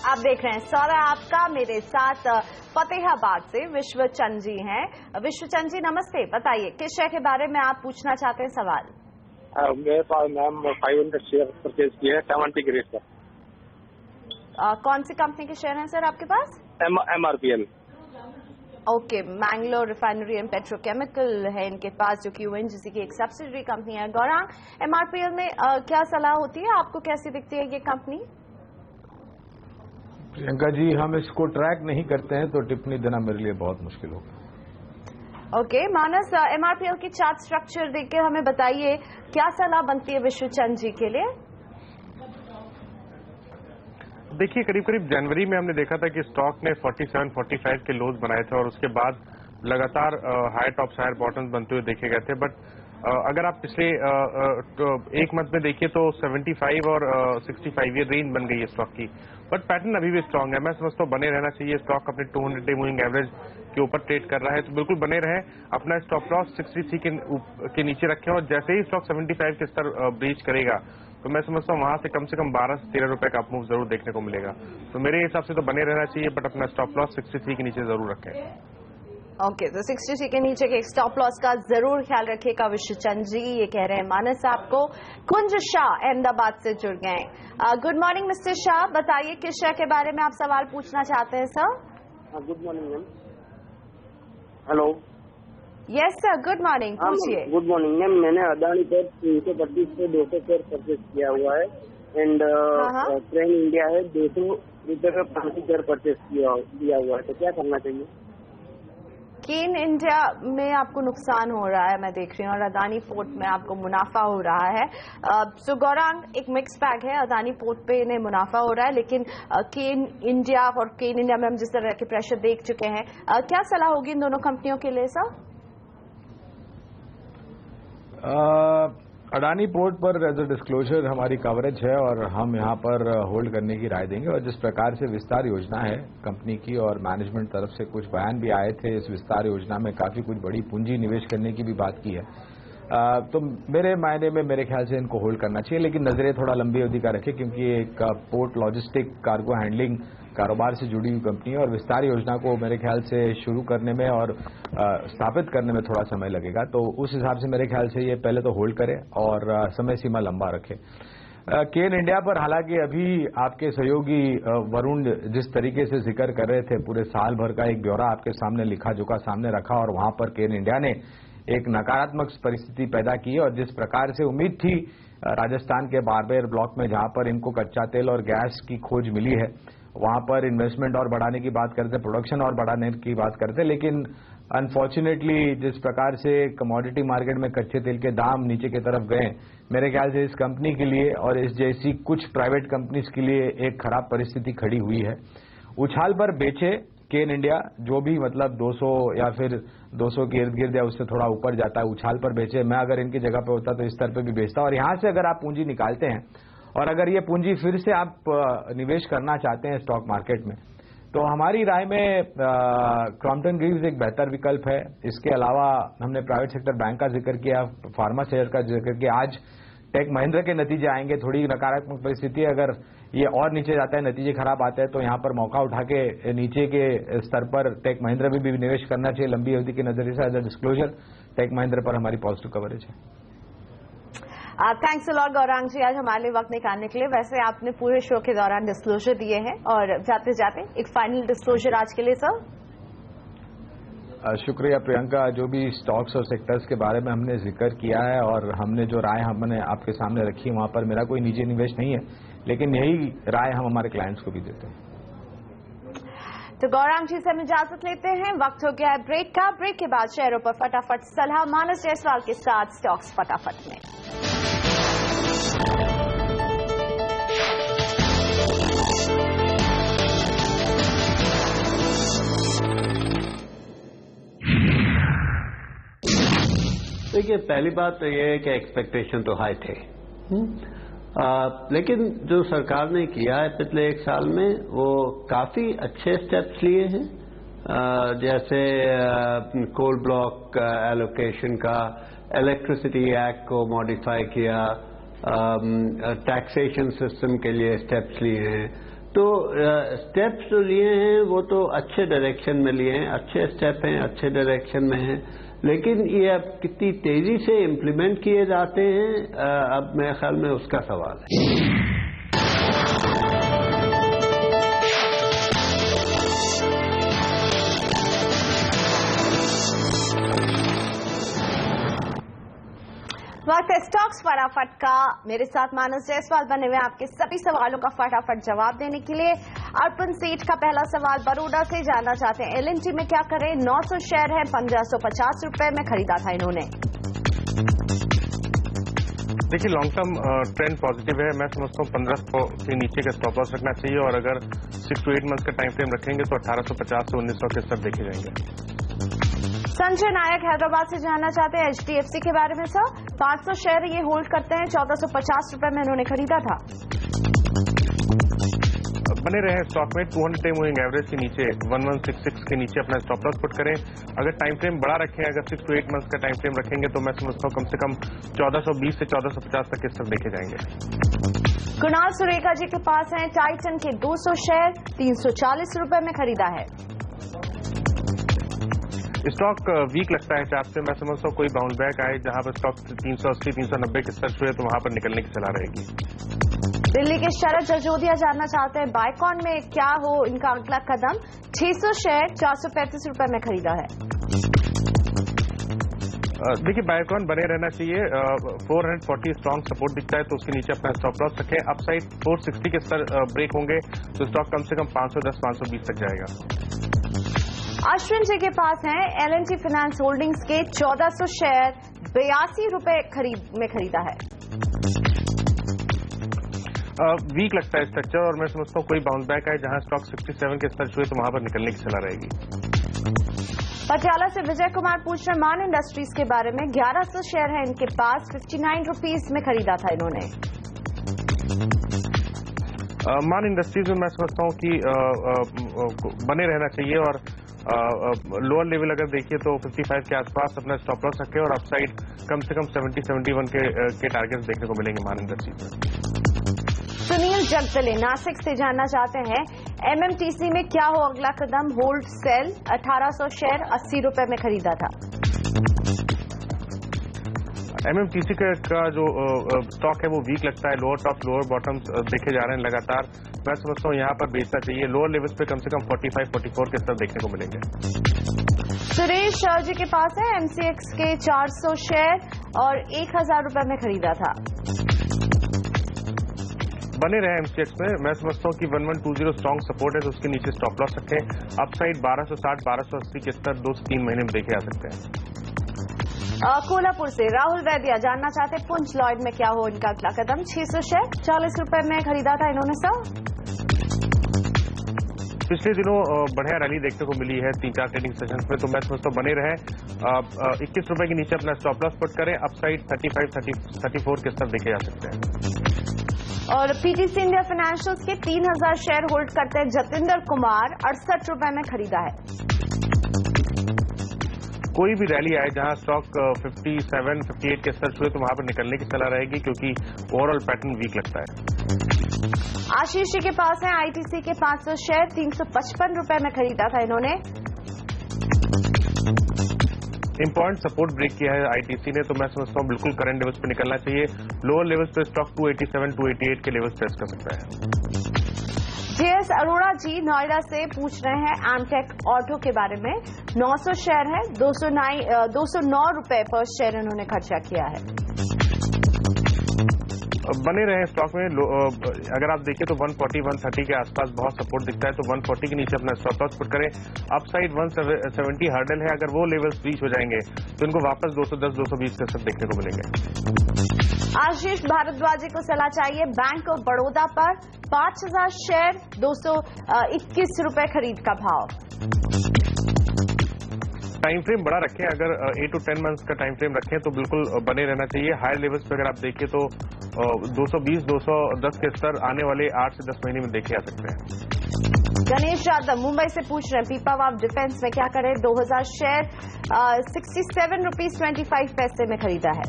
Speaker 1: आप देख रहे हैं सौदा आपका, मेरे साथ फतेहाबाद से विश्वचंद जी हैं। विश्वचंद जी नमस्ते, बताइए किस शेयर के बारे में आप पूछना चाहते हैं सवाल?
Speaker 12: मेरे पास मैम 500 शेयर परचेज किए हैं 70 के रेट पर।
Speaker 1: कौन सी कंपनी के शेयर हैं सर आपके पास?
Speaker 12: MRPL।
Speaker 1: Okay, Mangalore refinery and petrochemical है इनके पास, जो कि ONGC की एक सब्सिडरी कंपनी है। गौरांग, MRPL में क्या सलाह होती है आपको, कैसी दिखती है ये कंपनी?
Speaker 10: प्रियंका जी, हम इसको ट्रैक नहीं करते हैं तो टिप्पणी देना मेरे लिए बहुत मुश्किल होगा।
Speaker 1: ओके, मानस, MRPL की चार्ट स्ट्रक्चर देख के हमें बताइए क्या सलाह बनती है विश्वचंद जी के लिए?
Speaker 4: देखिए, करीब करीब जनवरी में हमने देखा था कि स्टॉक ने 47-45 के लोज बनाए थे और उसके बाद लगातार हाई टॉप्स हायर बॉटम्स बनते हुए देखे गए थे। बट अगर आप पिछले 1 मंथ में देखिए तो 75 और 65 ये रेंज बन गई है स्टॉक की। बट पैटर्न अभी भी स्ट्रांग है, मैं समझता हूँ बने रहना चाहिए। स्टॉक अपने 200 डे मूविंग एवरेज के ऊपर ट्रेड कर रहा है तो बिल्कुल बने रहे। अपना स्टॉप लॉस 63 के नीचे रखें और जैसे ही स्टॉक 75 के स्तर ब्रीच करेगा तो मैं समझता हूँ वहां से कम 12 से 13 रुपए का अपमूव जरूर देखने को मिलेगा। तो मेरे हिसाब से तो बने रहना चाहिए, बट अपना स्टॉप लॉस 63 के नीचे जरूर रखें।
Speaker 1: ओके, तो 60 के नीचे के स्टॉप लॉस का जरूर ख्याल रखिएगा विश्वचंद जी, ये कह रहे हैं मानस आपको। कुंज शाह अहमदाबाद से जुड़ गए। गुड मॉर्निंग मिस्टर शाह, बताइए किस शेयर के बारे में आप सवाल पूछना चाहते हैं sir?
Speaker 13: Good morning ma'am. Hello.
Speaker 1: Yes sir, good morning, पूछिए।
Speaker 13: गुड मॉर्निंग मैम, मैंने अदानी पर 325 से 200 शेयर परचेज किया हुआ है एंड ट्रेन इंडिया है 200 रुपये का 5 शेयर परचेज किया हुआ है, तो क्या करना चाहिए?
Speaker 1: केन इंडिया में आपको नुकसान हो रहा है मैं देख रही हूँ, और अदानी पोर्ट में आपको मुनाफा हो रहा है। सो गौरांग, एक मिक्स बैग है। अदानी पोर्ट पे इन्हें मुनाफा हो रहा है, लेकिन केन इंडिया और केन इंडिया में हम जिस तरह के प्रेशर देख चुके हैं, क्या सलाह होगी इन दोनों कंपनियों के लिए सर?
Speaker 10: अडानी पोर्ट पर एज अ डिस्क्लोजर हमारी कवरेज है और हम यहाँ पर होल्ड करने की राय देंगे। और जिस प्रकार से विस्तार योजना है कंपनी की और मैनेजमेंट तरफ से कुछ बयान भी आए थे, इस विस्तार योजना में काफी कुछ बड़ी पूंजी निवेश करने की भी बात की है, तो मेरे मायने में मेरे ख्याल से इनको होल्ड करना चाहिए, लेकिन नजरें थोड़ा लंबी अवधि का रखें, क्योंकि एक पोर्ट लॉजिस्टिक कार्गो हैंडलिंग कारोबार से जुड़ी हुई कंपनी है और विस्तार योजना को मेरे ख्याल से शुरू करने में और स्थापित करने में थोड़ा समय लगेगा। तो उस हिसाब से मेरे ख्याल से ये पहले तो होल्ड करें और समय सीमा लंबा रखें। केन इंडिया पर हालांकि अभी आपके सहयोगी वरुण जिस तरीके से जिक्र कर रहे थे, पूरे साल भर का एक ब्यौरा आपके सामने लिखा जोखा सामने रखा और वहां पर केन इंडिया ने एक नकारात्मक परिस्थिति पैदा की और जिस प्रकार से उम्मीद थी राजस्थान के बारमेर ब्लॉक में जहां पर इनको कच्चा तेल और गैस की खोज मिली है, वहां पर इन्वेस्टमेंट और बढ़ाने की बात करते, प्रोडक्शन और बढ़ाने की बात करते, लेकिन अनफॉर्चुनेटली जिस प्रकार से कमोडिटी मार्केट में कच्चे तेल के दाम नीचे की तरफ गए, मेरे ख्याल से इस कंपनी के लिए और इस जैसी कुछ प्राइवेट कंपनीज के लिए एक खराब परिस्थिति खड़ी हुई है। उछाल पर बेचे केन इंडिया, जो भी मतलब 200 या फिर 200 के इर्द गिर्द या उससे थोड़ा ऊपर जाता है, उछाल पर बेचे। मैं अगर इनकी जगह पे होता तो इस स्तर पे भी बेचता। और यहां से अगर आप पूंजी निकालते हैं और अगर ये पूंजी फिर से आप निवेश करना चाहते हैं स्टॉक मार्केट में, तो हमारी राय में क्रॉम्पटन ग्रीव्स एक बेहतर विकल्प है। इसके अलावा हमने प्राइवेट सेक्टर बैंक का जिक्र किया, फार्मा शेयर का जिक्र किया। आज टेक महिंद्रा के नतीजे आएंगे, थोड़ी नकारात्मक परिस्थिति, अगर ये और नीचे जाता है, नतीजे खराब आते हैं, तो यहाँ पर मौका उठा के नीचे के स्तर पर टेक महिंद्रा में भी निवेश करना चाहिए लंबी अवधि के नजरिए से। As a disclosure Tech Mahindra पर हमारी पॉजिटिव कवरेज है।
Speaker 1: Thanks a lot Gaurang ji, आज हमारे लिए वक्त निकालने के लिए। वैसे आपने पूरे शो के दौरान डिस्क्लोजर दिए हैं, और जाते जाते एक फाइनल डिस्क्लोजर आज के लिए सर।
Speaker 10: शुक्रिया प्रियंका। जो भी स्टॉक्स और सेक्टर्स के बारे में हमने जिक्र किया है और हमने जो राय हमने आपके सामने रखी, वहां पर मेरा कोई निजी निवेश नहीं है, लेकिन यही राय हम हमारे क्लाइंट्स को भी देते हैं।
Speaker 1: तो गौरांग जी से हम इजाजत लेते हैं, वक्त हो गया है ब्रेक का। ब्रेक के बाद शेयरों पर फटाफट सलाह मानस जायसवाल के साथ स्टॉक्स फटाफट में।
Speaker 14: देखिए, पहली बात तो ये है कि एक्सपेक्टेशन तो हाई थे, लेकिन जो सरकार ने किया है पिछले एक साल में, वो काफी अच्छे स्टेप्स लिए हैं। जैसे कोल ब्लॉक एलोकेशन का, इलेक्ट्रिसिटी एक्ट को मॉडिफाई किया, टैक्सेशन सिस्टम के लिए स्टेप्स लिए हैं। तो स्टेप्स जो लिए हैं वो तो अच्छे डायरेक्शन में लिए हैं, अच्छे स्टेप हैं, अच्छे डायरेक्शन में हैं, लेकिन ये अब कितनी तेजी से इम्प्लीमेंट किए जाते हैं, अब मेरे ख्याल में उसका सवाल है।
Speaker 1: वक्त है स्टॉक्स फटाफट का। मेरे साथ मानस जायसवाल बने हुए आपके सभी सवालों का फटाफट जवाब देने के लिए। अर्पण सेठ का पहला सवाल बड़ौदा से जानना चाहते हैं, एलएनटी में क्या करें? 900 शेयर है, 1550 रुपए में खरीदा था इन्होंने।
Speaker 4: देखिए, लॉन्ग टर्म ट्रेंड पॉजिटिव है। मैं समझता हूँ 1500 के नीचे का स्टॉप लॉस रखना चाहिए, और अगर 6 to 8 मंथ का टाइम फ्रेम रखेंगे तो 1850 से 1900 के स्तर देखे जाएंगे।
Speaker 1: संजय नायक हैदराबाद से जानना चाहते हैं एचडीएफसी के बारे में सर। 500 शेयर ये होल्ड करते हैं, 1450 रुपए में इन्होंने खरीदा था।
Speaker 4: बने रहे स्टॉक में 200 डे मूविंग एवरेज के नीचे 1166 के नीचे अपना स्टॉप लॉस पुट करें। अगर टाइम फ्रेम बड़ा रखें, अगर 6 to 8 मंथ का टाइम फ्रेम रखेंगे, तो मैं समझता हूँ कम से कम 1420 से 1450 तक के स्तर देखे जाएंगे।
Speaker 1: कुणाल सुरेखा जी के पास है टाइटन के 200 शेयर, 340 रुपए में खरीदा है।
Speaker 4: स्टॉक वीक लगता है चार्ट से। मैं समझता हूँ कोई बाउंस बैक आए जहां पर स्टॉक 380 390 के स्तर छुए तो वहां पर निकलने की सलाह रहेगी।
Speaker 1: दिल्ली के शरद जजोदिया जानना चाहते हैं बायकॉन में क्या हो इनका अगला कदम। 600 शेयर 435 रुपए में खरीदा है।
Speaker 4: देखिए बायकॉन बने रहना चाहिए। 440 स्ट्रॉन्ग सपोर्ट दिखता है तो उसके नीचे अपना स्टॉप लॉस रखें। अपसाइड 460 के स्तर ब्रेक होंगे तो स्टॉक कम से कम 510 520 तक जाएगा।
Speaker 1: अश्विन जी के पास हैं L&T फाइनेंस होल्डिंग्स के 1400 शेयर 82 रुपए में खरीदा है।
Speaker 4: वीक लगता है स्ट्रक्चर और मैं समझता हूँ कोई बाउंस बैक आए जहां स्टॉक 67 के स्तर छुए तो वहां पर निकलने की सलाह रहेगी।
Speaker 1: पटियाला से विजय कुमार पूछ रहे मान इंडस्ट्रीज के बारे में। 1100 शेयर है इनके पास, 59 रुपीज में खरीदा था इन्होंने।
Speaker 4: मान इंडस्ट्रीज में मैं समझता हूँ कि बने रहना चाहिए और लोअर लेवल अगर देखिए तो 55 के आसपास अपना स्टॉप लॉस रखें और अपसाइड कम से कम 70-71 के टारगेट्स देखने को मिलेंगे मान इंडस्ट्रीज में।
Speaker 1: सुनील जगदले नासिक से जानना चाहते हैं MMTC में क्या हो अगला कदम। होल्ड सेल 1800 शेयर 80 रुपए में खरीदा था।
Speaker 4: MMTC का जो स्टॉक है वो वीक लगता है। लोअर टॉप लोअर बॉटम्स देखे जा रहे हैं लगातार। मैं समझता हूँ यहाँ पर बेचना चाहिए। लोअर लेवल्स पे कम से कम 45-44 के स्तर देखने को मिलेंगे।
Speaker 1: सुरेश जी के पास है MCX के 400 शेयर और 1000 रुपए में खरीदा था।
Speaker 4: बने रहे MCX में। मैं समझता हूँ कि 1120 स्ट्रॉन्ग सपोर्ट है तो उसके नीचे स्टॉप लॉस रखें। अपसाइड 1260 1280 के स्तर 2 से 3 महीने में देखे जा सकते हैं।
Speaker 1: कोल्हापुर से राहुल वैद्या जानना चाहते हैं पुंछ लॉयड में क्या हो इनका अगला कदम। 600 शेयर 40 रुपए में खरीदा था इन्होंने।
Speaker 4: पिछले दिनों बढ़िया रैली देखने को मिली है 3-4 ट्रेडिंग सेशंस में तो मैं समझता हूँ बने रहे। 21 रुपए के नीचे अपना स्टॉप लॉस पुट करें। अपसाइड 35-34 के स्तर देखे जा सकते हैं।
Speaker 1: और PTC इंडिया फाइनेंशियल्स के 3000 शेयर होल्ड करते हैं जतिंदर कुमार 68 रुपए में खरीदा है।
Speaker 4: कोई भी रैली आए जहां स्टॉक 57-58 के स्तर छुए तो वहां पर निकलने की सलाह रहेगी क्योंकि ओवरऑल पैटर्न वीक लगता है।
Speaker 1: आशीष जी के पास है ITC के 500 शेयर 355 रुपए में खरीदा था इन्होंने।
Speaker 4: इंपॉर्टेंट सपोर्ट ब्रेक किया है ITC ने तो मैं समझता हूँ बिल्कुल करंट लेवल्स पे निकलना चाहिए। लोअर लेवल्स पे स्टॉक 287-288 के लेवल्स टेस्ट कर सकता है।
Speaker 1: JS अरोड़ा जी नोएडा से पूछ रहे हैं एमटेक ऑटो के बारे में। 900 शेयर है 209 रुपए पर शेयर इन्होंने खर्चा किया है।
Speaker 4: बने रहे स्टॉक में। अगर आप देखिए तो 140-130 के आसपास बहुत सपोर्ट दिखता है तो 140 के नीचे अपना स्टॉप लॉस पुट करें। अपसाइड 170 हर्डल है। अगर वो लेवल्स रीच हो जाएंगे तो इनको वापस 210-220 के स्तर देखने को मिलेंगे।
Speaker 1: आशीष भारद्वाज को सलाह चाहिए बैंक ऑफ बड़ौदा पर 5000 शेयर 221 रुपए खरीद का भाव।
Speaker 4: टाइम फ्रेम बड़ा रखें। अगर 8 to 10 मंथ्स का टाइम फ्रेम रखें तो बिल्कुल बने रहना चाहिए। हायर लेवल्स पे अगर आप देखिए तो 220-210 के स्तर आने वाले 8 से 10 महीने में देखे जा सकते हैं।
Speaker 1: गणेश यादव मुंबई से पूछ रहे हैं पीपावाव डिफेंस में क्या करें। 2000 शेयर 67 रुपीज 25 पैसे में खरीदा है।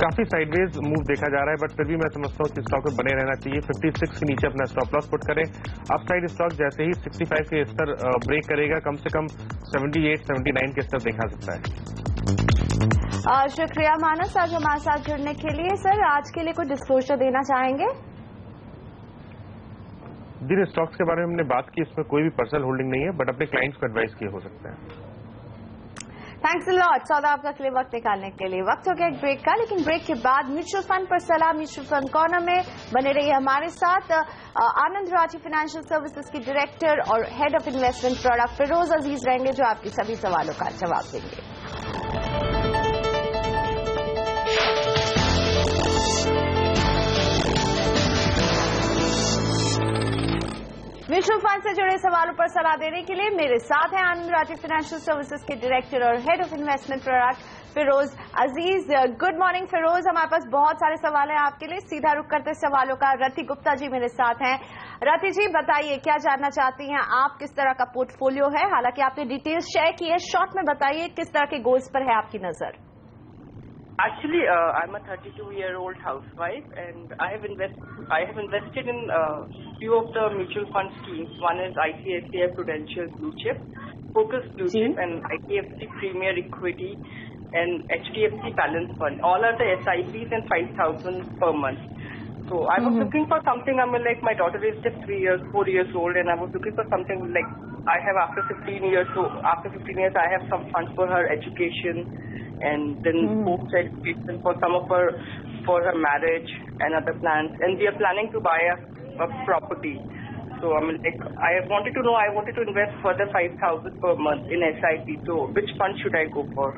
Speaker 4: काफी साइडवेज मूव देखा जा रहा है बट फिर भी मैं समझता हूँ कि स्टॉक में बने रहना चाहिए। 56 के नीचे अपना स्टॉप लॉस पुट करें। अपसाइड स्टॉक जैसे ही 65 के स्तर ब्रेक करेगा कम से कम 78-79 के स्तर देखा सकता है।
Speaker 1: शुक्रिया मानस आज हमारे साथ जुड़ने के लिए। सर आज के लिए कोई डिस्क्लोजर देना चाहेंगे?
Speaker 4: जिन स्टॉक्स के बारे में हमने बात की इसमें कोई भी पर्सनल होल्डिंग नहीं है बट अपने क्लाइंट्स को एडवाइस किए हो सकते हैं।
Speaker 1: थैंक्स अ लॉट सौदा आपका के लिए वक्त निकालने के लिए। वक्त हो गया एक ब्रेक का लेकिन ब्रेक के बाद म्यूचुअल फंड पर सलाह म्यूचुअल फंड कॉर्नर में बने रहिए हमारे साथ। आनंद राठी फाइनेंशियल सर्विसेज की डायरेक्टर और head of investment product Firoz Aziz रहेंगे जो आपके सभी सवालों का जवाब देंगे। म्यूचुअल फंड से जुड़े सवालों पर सलाह देने के लिए मेरे साथ हैं आनंद राठी फाइनेंशियल सर्विसेज के डायरेक्टर और head of investment product Firoz Aziz. Good morning Firoz. हमारे पास बहुत सारे सवाल हैं आपके लिए। सीधा रुख करते सवालों का रति गुप्ता जी मेरे साथ हैं। रति जी बताइए क्या जानना चाहती हैं आप, किस तरह का पोर्टफोलियो है? हालांकि आपने डिटेल्स शेयर की है, शॉर्ट में बताइए किस तरह के गोल्स पर है आपकी नजर।
Speaker 15: Actually, I'm a 32-year-old housewife, and I have invested in few of the mutual fund schemes. One is ICICI Prudential Blue Chip, Focus Blue Chip and IKFC Premier Equity and HDFC Balance Fund. All are the SIPs and 5,000 per month. So I was looking for something. I mean, like my daughter is just 4 years old, and I was looking for something like I have after 15 years. So after 15 years, I have some funds for her education, and then post education for some of her for her marriage and other plans. And we are planning to buy a property. So I mean, like I wanted to know. I wanted to invest further 5,000 per month in SIP. So which fund should I go for?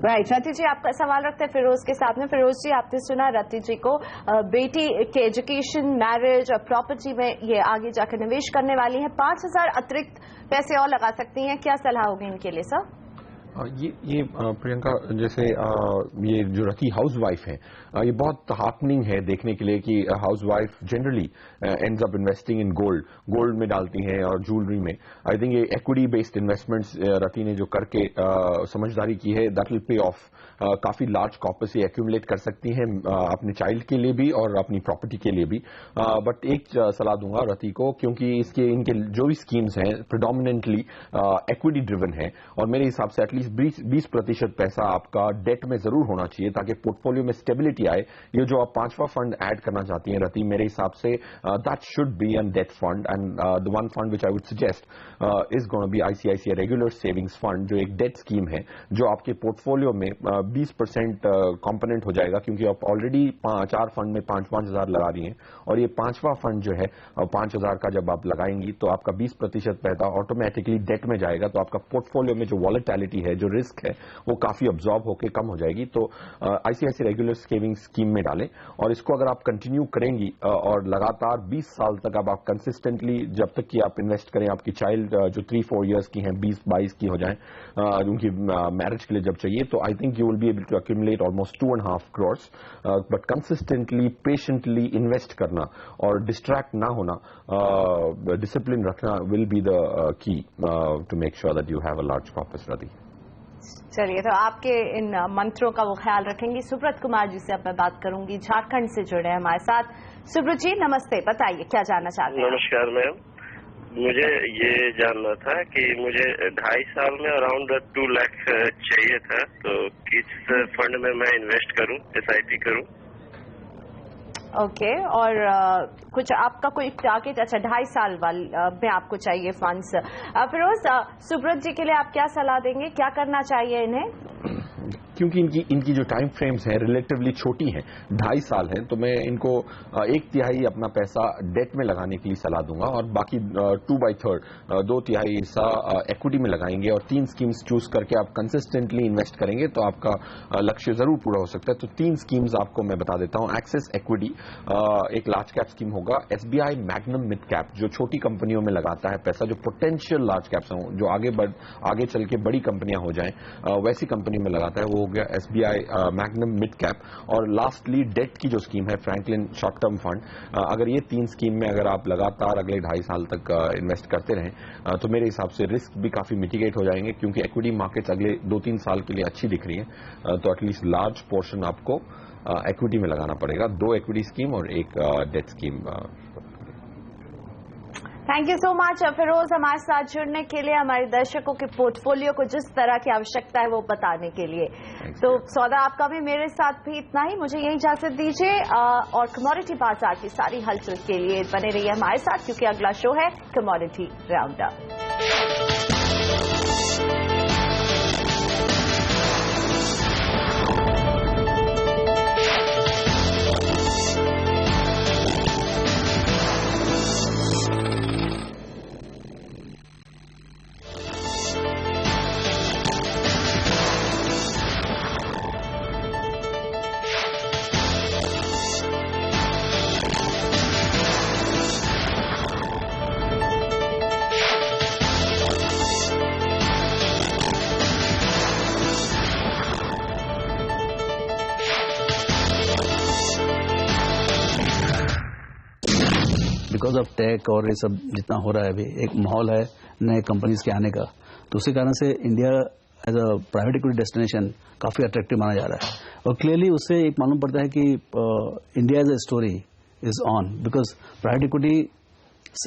Speaker 1: Right Rati ji, आपका सवाल रखते हैं फिरोज के साथ में। फिरोज जी, आपने सुना रति जी को, बेटी के एजुकेशन, मैरिज और प्रॉपर्टी में ये आगे जाकर निवेश करने वाली है। 5,000 अतिरिक्त पैसे और लगा सकती हैं, क्या सलाह होगी इनके लिए सर?
Speaker 16: ये प्रियंका, जैसे ये जो रति हाउसवाइफ है, ये बहुत हार्टनिंग है देखने के लिए कि housewife generally ends up investing in gold में डालती हैं और ज्वेलरी में। आई थिंक ये इक्विटी बेस्ड इन्वेस्टमेंट्स रति ने जो करके समझदारी की है, दैट विल पे ऑफ। काफी लार्ज कॉर्पस ये एक्यूमुलेट कर सकती हैं अपने चाइल्ड के लिए भी और अपनी प्रॉपर्टी के लिए भी। बट एक सलाह दूंगा रति को, क्योंकि इनके जो भी स्कीम्स हैं प्रिडोमिनेंटली इक्विटी ड्रिवन है, और मेरे हिसाब से एटलीस्ट 20% पैसा आपका डेट में जरूर होना चाहिए ताकि पोर्टफोलियो में स्टेबिलिटी आए। ये जो आप 5वां फंड ऐड करना चाहती हैं रति, मेरे हिसाब से that should be an debt fund, and the one fund which I would suggest is gonna be ICICI regular savings fund, जो एक डेट स्कीम है जो आपके पोर्टफोलियो में 20% कॉम्पोनेंट हो जाएगा, क्योंकि आप ऑलरेडी 4 फंड में 5-5 हजार लगा रही हैं, और ये 5वां फंड जो है 5,000 का जब आप लगाएंगी तो आपका 20% पैसा ऑटोमेटिकली डेट में जाएगा। तो आपका पोर्टफोलियो में जो वॉलेटिलिटी है, जो रिस्क है, वो काफी अब्जॉर्ब होकर कम हो जाएगी। तो ICICI रेगुलर सेविंग स्कीम में डालें, और इसको अगर आप कंटिन्यू करेंगी और लगातार 20 साल तक अब आप कंसिस्टेंटली, जब तक कि आप इन्वेस्ट करें, आपकी चाइल्ड जो 3-4 इयर्स की हैं, 20-22 की हो जाएं, उनकी मैरिज के लिए जब चाहिए, तो I think you will be able to accumulate almost 2.5 crores, but consistently, patiently invest करना और distract ना होना, discipline रखना will be the key to make sure that you have a large corpus ready.
Speaker 1: चलिए, तो आपके इन मंत्रों का वो ख्याल रखेंगी। सुब्रत कुमार जी से अब मैं बात करूंगी, झारखंड से जुड़े हैं हमारे साथ। सुब्रत जी नमस्ते, बताइए क्या जानना चाहते हैं?
Speaker 17: नमस्कार मैम, मुझे ये जानना था कि मुझे 2.5 साल में अराउंड 2 लाख चाहिए था, तो किस फंड में मैं इन्वेस्ट करूं, SIP करूं?
Speaker 1: ओके, और कुछ आपका कोई टारगेट? अच्छा, 2.5 साल में आपको चाहिए फंड्स। फिरोज, सुब्रत जी के लिए आप क्या सलाह देंगे, क्या करना चाहिए इन्हें?
Speaker 16: क्योंकि इनकी जो टाइम फ्रेम्स हैं रिलेटिवली छोटी हैं, 2.5 साल हैं, तो मैं इनको 1/3 अपना पैसा डेट में लगाने के लिए सलाह दूंगा, और बाकी 2/3 2/3 हिस्सा इक्विटी में लगाएंगे, और 3 स्कीम्स चूज करके आप कंसिस्टेंटली इन्वेस्ट करेंगे तो आपका लक्ष्य जरूर पूरा हो सकता है। तो 3 स्कीम्स आपको मैं बता देता हूं। एक्सेस इक्विटी एक लार्ज कैप स्कीम होगा। SBI मैग्नम मिड कैप, जो छोटी कंपनियों में लगाता है पैसा, जो पोटेंशियल लार्ज कैप्स हों, जो आगे चल के बड़ी कंपनियां हो जाएं, वैसी कंपनी में लगाता है, वो हो गया SBI मैग्नम मिड कैप। और लास्टली डेट की जो स्कीम है फ्रैंकलिन शॉर्ट टर्म फंड। अगर ये 3 स्कीम में अगर आप लगातार अगले 2.5 साल तक इन्वेस्ट करते रहें तो मेरे हिसाब से रिस्क भी काफी मिटिगेट हो जाएंगे, क्योंकि इक्विटी मार्केट्स अगले 2-3 साल के लिए अच्छी दिख रही है। तो एटलीस्ट लार्ज पोर्शन आपको इक्विटी में लगाना पड़ेगा, 2 इक्विटी स्कीम और 1 debt scheme.
Speaker 1: Thank you so much Firoz, हमारे साथ जुड़ने के लिए, हमारे दर्शकों के पोर्टफोलियो को जिस तरह की आवश्यकता है वो बताने के लिए। तो सौदा आपका भी मेरे साथ भी इतना ही, मुझे यही इजाजत दीजिए, और कमोडिटी बाजार की सारी हलचल के लिए बने रहिए हमारे साथ, क्योंकि अगला शो है commodity round up.
Speaker 18: Because of tech और ये सब जितना हो रहा है, अभी एक माहौल है नए कंपनीज के आने का, तो उसी कारण से India as a private equity destination काफी अट्रैक्टिव माना जा रहा है। और क्लियरली उससे एक मालूम पड़ता है कि India as a story is on, because private equity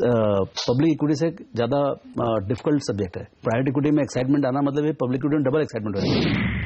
Speaker 18: public equity से ज्यादा डिफिकल्ट सब्जेक्ट है। प्राइवेट इक्विटी में एक्साइटमेंट आना मतलब ये पब्लिक इक्विटी में डबल एक्साइटमेंट हो रही है।